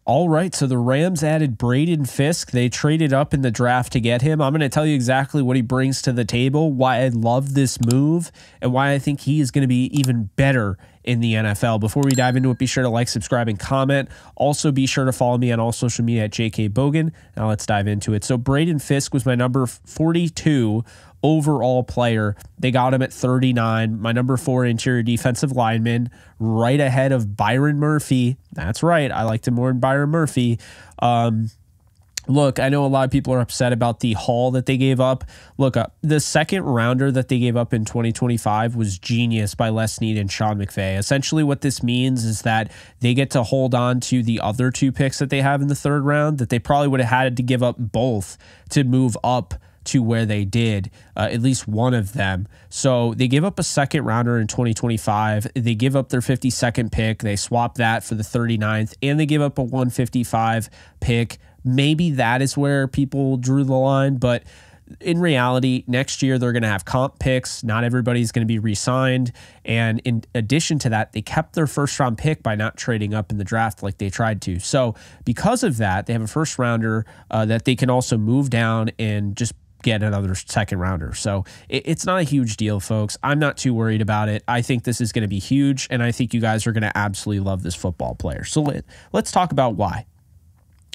All right, so the Rams added Braden Fiske. They traded up in the draft to get him. I'm going to tell you exactly what he brings to the table, why I love this move, and why I think he is going to be even better in the NFL. Before we dive into it, be sure to like, subscribe, and comment. Also, be sure to follow me on all social media at JKBogan. Now let's dive into it. So Braden Fiske was my number 42 overall player. They got him at 39, my number 4 interior defensive lineman, right ahead of Byron Murphy. That's right, I liked him more than Byron Murphy. Look, I know a lot of people are upset about the haul that they gave up. Look, the second rounder that they gave up in 2025 was genius by Les Snead and Sean McVay. Essentially what this means is that they get to hold on to the other 2 picks that they have in the 3rd round that they probably would have had to give up both to move up to where they did, at least one of them. So they give up a 2nd rounder in 2025. They give up their 52nd pick. They swap that for the 39th, and they give up a 155 pick. Maybe that is where people drew the line, but in reality, next year they're going to have comp picks. Not everybody's going to be re-signed. And in addition to that, they kept their 1st round pick by not trading up in the draft like they tried to. So because of that, they have a 1st rounder that they can also move down and just get another 2nd rounder. So it's not a huge deal, folks. I'm not too worried about it. I think this is going to be huge, and I think you guys are going to absolutely love this football player. So let's talk about why.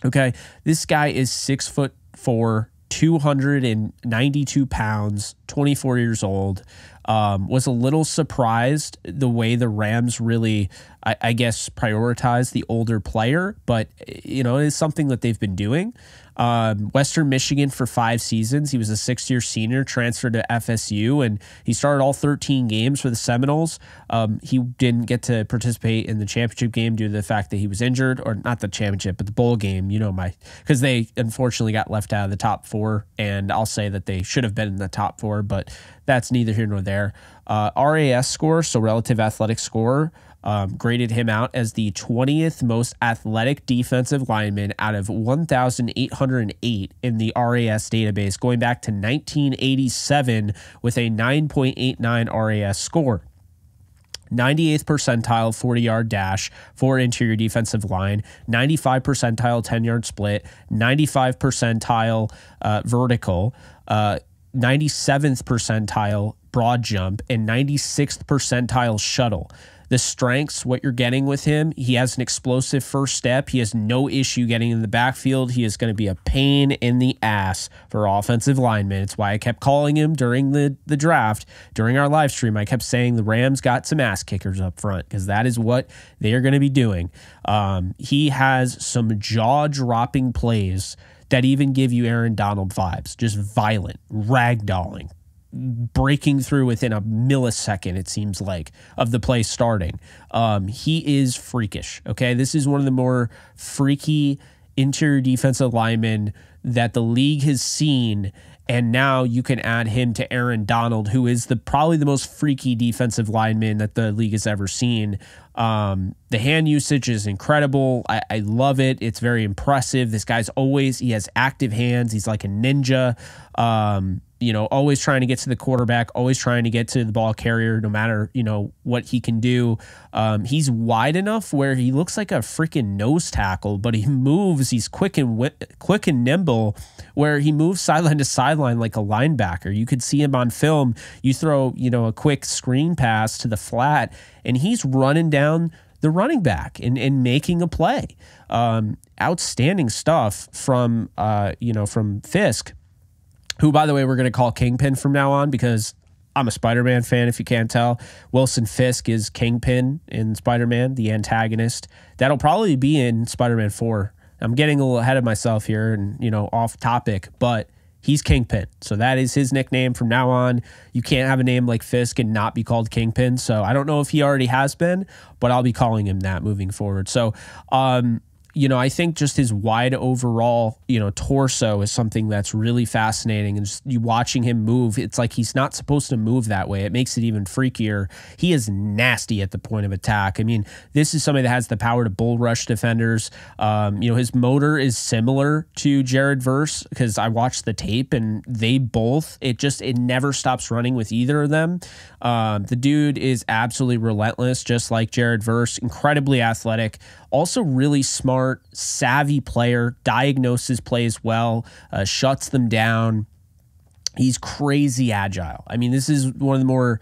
Okay, this guy is 6'4", 292 pounds, 24 years old. Was a little surprised the way the Rams really, I guess, prioritize the older player, but you know, it is something that they've been doing. Western Michigan for 5 seasons. He was a 6-year senior, transferred to FSU, and he started all 13 games for the Seminoles. He didn't get to participate in the championship game due to the fact that he was injured, or not the championship, but the bowl game, you know, because they unfortunately got left out of the top 4, and I'll say that they should have been in the top 4, but that's neither here nor there. RAS score, so relative athletic score, graded him out as the 20th most athletic defensive lineman out of 1,808 in the RAS database, going back to 1987 with a 9.89 RAS score. 98th percentile 40-yard dash for interior defensive line, 95 percentile 10-yard split, 95 percentile vertical, 97th percentile broad jump, and 96th percentile shuttle. The strengths, what you're getting with him, he has an explosive first step. He has no issue getting in the backfield. He is going to be a pain in the ass for offensive linemen. It's why I kept calling him during the draft, during our live stream. I kept saying the Rams got some ass kickers up front, because that is what they are going to be doing. He has some jaw-dropping plays that even give you Aaron Donald vibes, just violent, ragdolling, breaking through within a millisecond, it seems like, of the play starting. He is freakish, okay? This is one of the more freaky interior defensive linemen that the league has seen, and now you can add him to Aaron Donald, who is probably the most freaky defensive lineman that the league has ever seen. The hand usage is incredible. I love it. It's very impressive. This guy's he has active hands. He's like a ninja. You know, always trying to get to the quarterback, always trying to get to the ball carrier, no matter, you know, what he can do. He's wide enough where he looks like a freaking nose tackle, but he moves. He's quick and nimble, where he moves sideline to sideline like a linebacker. You could see him on film. You throw, you know, a quick screen pass to the flat, and he's running down the running back and making a play. Outstanding stuff from, from Fiske, who, by the way, we're going to call Kingpin from now on, because I'm a Spider-Man fan, if you can't tell. Wilson Fisk is Kingpin in Spider-Man, the antagonist. That'll probably be in Spider-Man 4. I'm getting a little ahead of myself here and, you know, off topic, but he's Kingpin. So that is his nickname from now on. You can't have a name like Fisk and not be called Kingpin. So I don't know if he already has been, but I'll be calling him that moving forward. So, you know, I think just his wide overall, you know, torso is something that's really fascinating. And just you watching him move, it's like he's not supposed to move that way. It makes it even freakier. He is nasty at the point of attack. I mean, this is somebody that has the power to bull rush defenders. You know, his motor is similar to Jared Verse, because I watched the tape and they both, it never stops running with either of them. The dude is absolutely relentless, just like Jared Verse, incredibly athletic, also really smart smart, savvy player, diagnoses plays well, shuts them down. He's crazy agile. I mean, this is one of the more,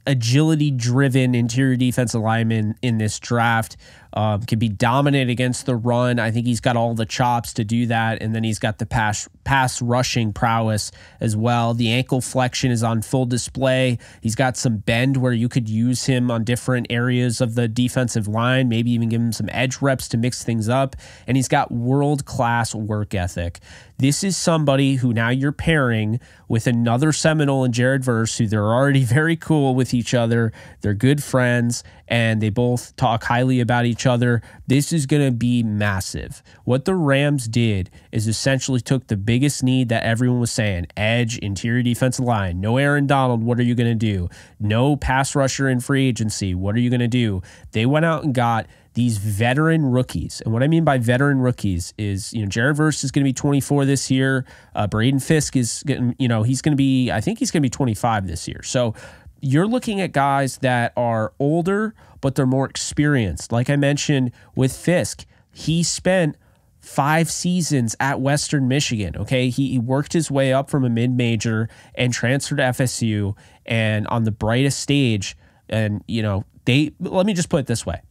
agility-driven interior defensive linemen in this draft. Can be dominant against the run. I think he's got all the chops to do that, and then he's got the pass rushing prowess as well. The ankle flexion is on full display. He's got some bend where you could use him on different areas of the defensive line, maybe even give him some edge reps to mix things up, and he's got world-class work ethic. This is somebody who now you're pairing with another Seminole in Jared Verse, who they're already very cool with each other. They're good friends, and they both talk highly about each other. This is going to be massive. What the Rams did is essentially took the biggest need that everyone was saying, edge, interior defensive line. No Aaron Donald, what are you going to do? No pass rusher in free agency, what are you going to do? They went out and got these veteran rookies. And what I mean by veteran rookies is, Jared Verse is going to be 24 this year. Braden Fiske is getting, he's going to be, I think he's going to be 25 this year. So you're looking at guys that are older, but they're more experienced. Like I mentioned with Fiske, he spent 5 seasons at Western Michigan. Okay. He worked his way up from a mid-major and transferred to FSU, and on the brightest stage. And, let me just put it this way.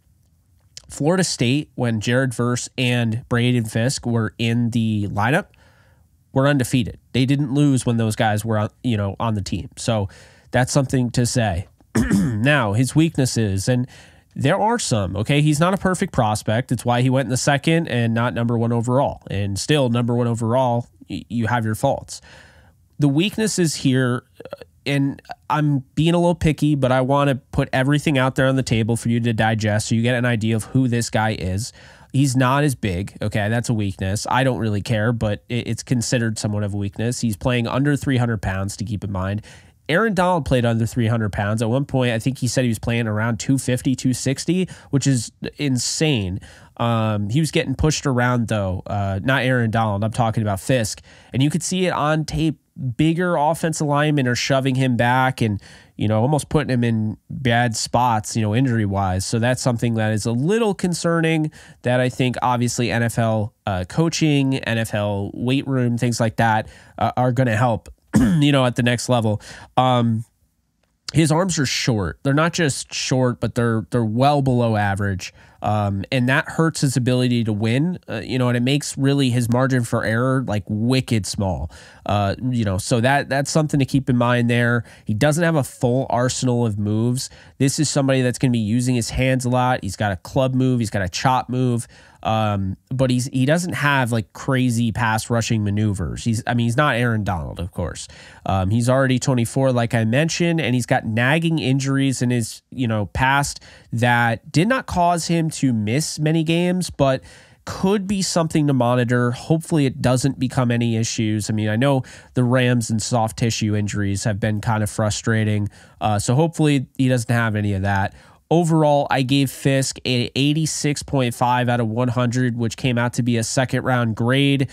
Florida State, when Jared Verse and Braden Fiske were in the lineup, were undefeated. They didn't lose when those guys were on the team. So that's something to say. Now, his weaknesses, and there are some, okay? He's not a perfect prospect. It's why he went in the second and not number 1 overall. And still, number 1 overall, you have your faults. The weaknesses here, and I'm being a little picky, but I want to put everything out there on the table for you to digest so you get an idea of who this guy is. He's not as big. Okay, that's a weakness. I don't really care, but it's considered somewhat of a weakness. He's playing under 300 pounds, to keep in mind. Aaron Donald played under 300 pounds. At one point, I think he said he was playing around 250, 260, which is insane. He was getting pushed around, though. Not Aaron Donald. I'm talking about Fiske. And you could see it on tape. Bigger offensive linemen are shoving him back and, almost putting him in bad spots, injury-wise. So that's something that is a little concerning that I think, obviously, NFL coaching, NFL weight room, things like that are going to help, at the next level. His arms are short. They're not just short, but they're well below average. And that hurts his ability to win, and it makes really his margin for error like wicked small. So that's something to keep in mind there. He doesn't have a full arsenal of moves. This is somebody that's going to be using his hands a lot. He's got a club move. He's got a chop move. But he doesn't have like crazy pass rushing maneuvers. He's not Aaron Donald, of course. He's already 24, like I mentioned, and he's got nagging injuries in his, past that did not cause him to miss many games, but could be something to monitor. Hopefully it doesn't become any issues. I know the Rams and soft tissue injuries have been kind of frustrating. So hopefully he doesn't have any of that. Overall, I gave Fiske an 86.5 out of 100, which came out to be a second-round grade.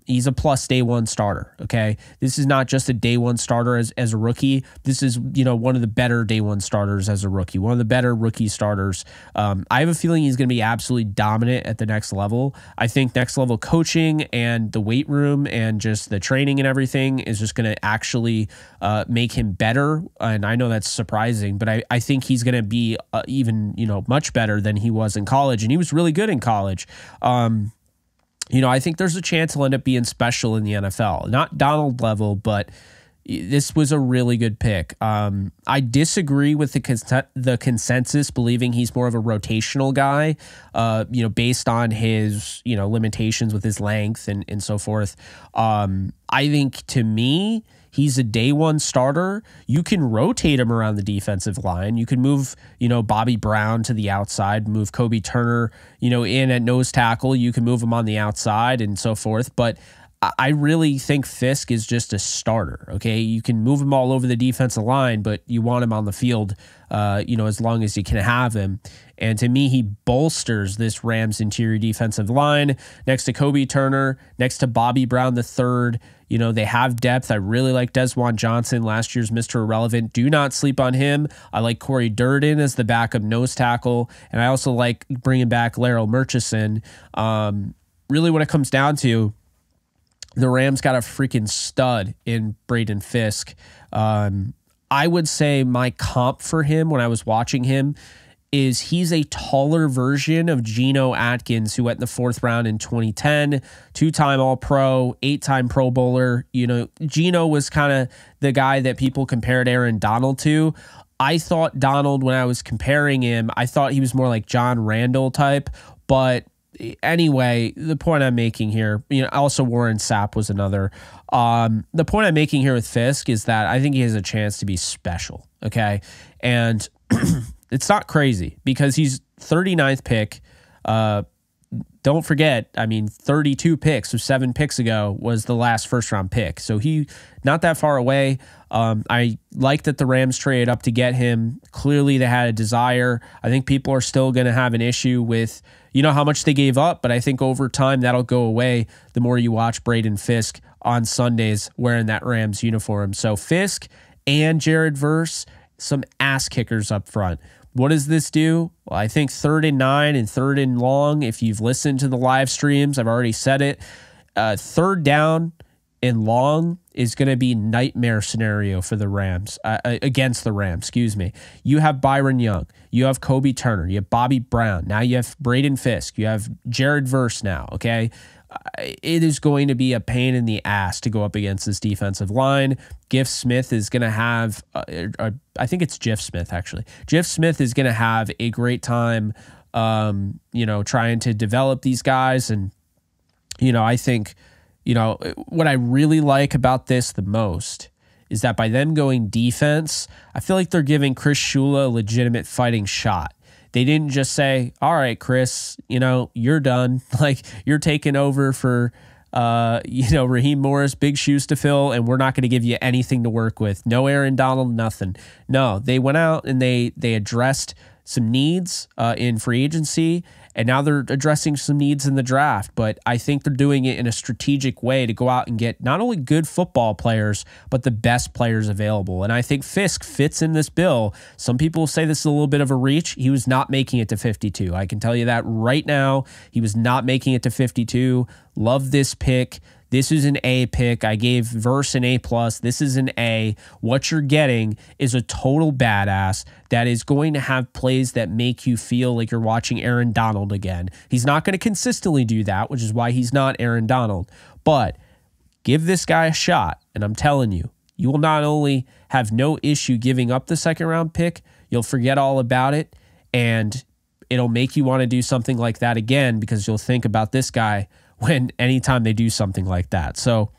He's a plus day one starter, okay? This is not just a day one starter as a rookie. This is, one of the better day one starters as a rookie, one of the better rookie starters. I have a feeling he's going to be absolutely dominant at the next level. I think next level coaching and the weight room and just the training and everything is just going to actually make him better. And I know that's surprising, but I think he's going to be even, much better than he was in college. And he was really good in college. I think there's a chance he'll end up being special in the NFL. Not Donald level, but this was a really good pick. I disagree with the consensus believing he's more of a rotational guy, based on his, limitations with his length and so forth. I think, to me, he's a day one starter. You can rotate him around the defensive line. You can move, Bobby Brown to the outside, move Kobe Turner, in at nose tackle. You can move him on the outside and so forth. But I really think Fiske is just a starter. Okay, you can move him all over the defensive line, but you want him on the field, as long as you can have him. And to me, he bolsters this Rams interior defensive line next to Kobe Turner, next to Bobby Brown III. They have depth. I really like Desjuan Johnson, last year's Mr. Irrelevant. Do not sleep on him. I like Corey Durden as the backup nose tackle, and I also like bringing back Laryl Murchison. Really, what it comes down to, the Rams got a freaking stud in Braden Fiske. I would say my comp for him when I was watching him is he's a taller version of Geno Atkins, who went in the 4th round in 2010, 2-time All-Pro, 8-time Pro Bowler. Geno was kind of the guy that people compared Aaron Donald to. I thought Donald, when I was comparing him, I thought he was more like John Randall type, but anyway, the point I'm making here, also Warren Sapp was another. The point I'm making here with Fiske is that I think he has a chance to be special. Okay. And it's not crazy because he's 39th pick. Don't forget, 32 picks, so 7 picks ago was the last first-round pick. So he not that far away. I like that the Rams traded up to get him. Clearly, they had a desire. I think people are still going to have an issue with, how much they gave up, but I think over time that'll go away the more you watch Braden Fiske on Sundays wearing that Rams uniform. So Fiske and Jared Verse, some ass kickers up front. What does this do? Well, I think 3rd and 9 and 3rd and long, if you've listened to the live streams, I've already said it, 3rd down and long is going to be nightmare scenario for the Rams, against the Rams, excuse me. You have Byron Young, you have Kobe Turner, you have Bobby Brown, now you have Braden Fiske, you have Jared Verse now, okay? It is going to be a pain in the ass to go up against this defensive line. Giff Smith is going to have, I think it's Jiff Smith, actually. Jiff Smith is going to have a great time, trying to develop these guys. And, I think, what I really like about this the most is that by them going defense, I feel like they're giving Chris Shula a legitimate fighting shot. They didn't just say, all right, Chris, you're done. Like, you're taking over for, Raheem Morris, big shoes to fill, and we're not going to give you anything to work with. No Aaron Donald, nothing. No, they went out and they addressed some needs in free agency, and now they're addressing some needs in the draft. But I think they're doing it in a strategic way to go out and get not only good football players, but the best players available. And I think Fiske fits in this bill. Some people say this is a little bit of a reach. He was not making it to 52. I can tell you that right now. He was not making it to 52. Love this pick. This is an A pick. I gave Verse an A+. This is an A. What you're getting is a total badass that is going to have plays that make you feel like you're watching Aaron Donald again. He's not going to consistently do that, which is why he's not Aaron Donald. But give this guy a shot, and I'm telling you, you will not only have no issue giving up the 2nd-round pick, you'll forget all about it, and it'll make you want to do something like that again because you'll think about this guy anytime they do something like that. So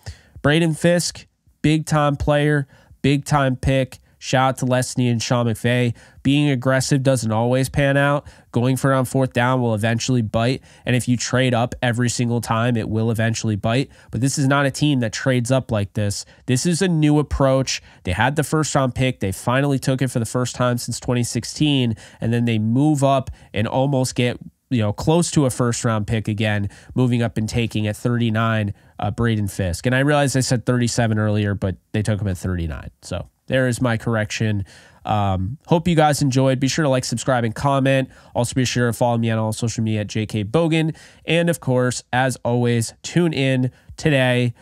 Braden Fiske, big time player, big time pick. Shout out to Leslie and Sean McVay. Being aggressive doesn't always pan out. Going for it on 4th down will eventually bite. And if you trade up every single time, it will eventually bite. But this is not a team that trades up like this. This is a new approach. They had the 1st-round pick. They finally took it for the first time since 2016. And then they move up and almost get close to a 1st-round pick again, moving up and taking at 39, Braden Fiske. And I realized I said 37 earlier, but they took him at 39. So there is my correction. Hope you guys enjoyed. Be sure to like, subscribe, and comment. Also be sure to follow me on all social media at JK Bogan. And of course, as always, tune in today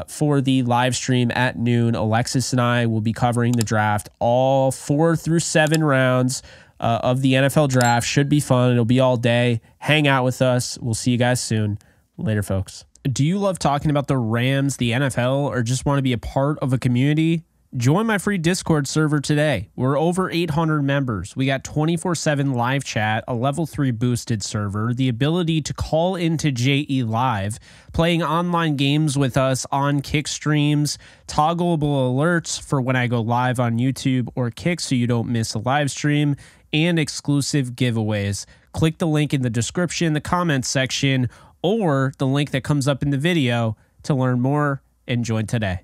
for the live stream at noon. Alexis and I will be covering the draft, all 4 through 7 rounds of the NFL draft. Should be fun. It'll be all day. Hang out with us. We'll see you guys soon. Later, folks. Do you love talking about the Rams, the NFL, or just want to be a part of a community? Join my free Discord server today. We're over 800 members. We got 24/7 live chat, a level 3 boosted server, the ability to call into JE Live, playing online games with us on Kick streams, toggleable alerts for when I go live on YouTube or Kick so you don't miss a live stream, and exclusive giveaways. Click the link in the description, the comments section, or the link that comes up in the video To learn more and join today.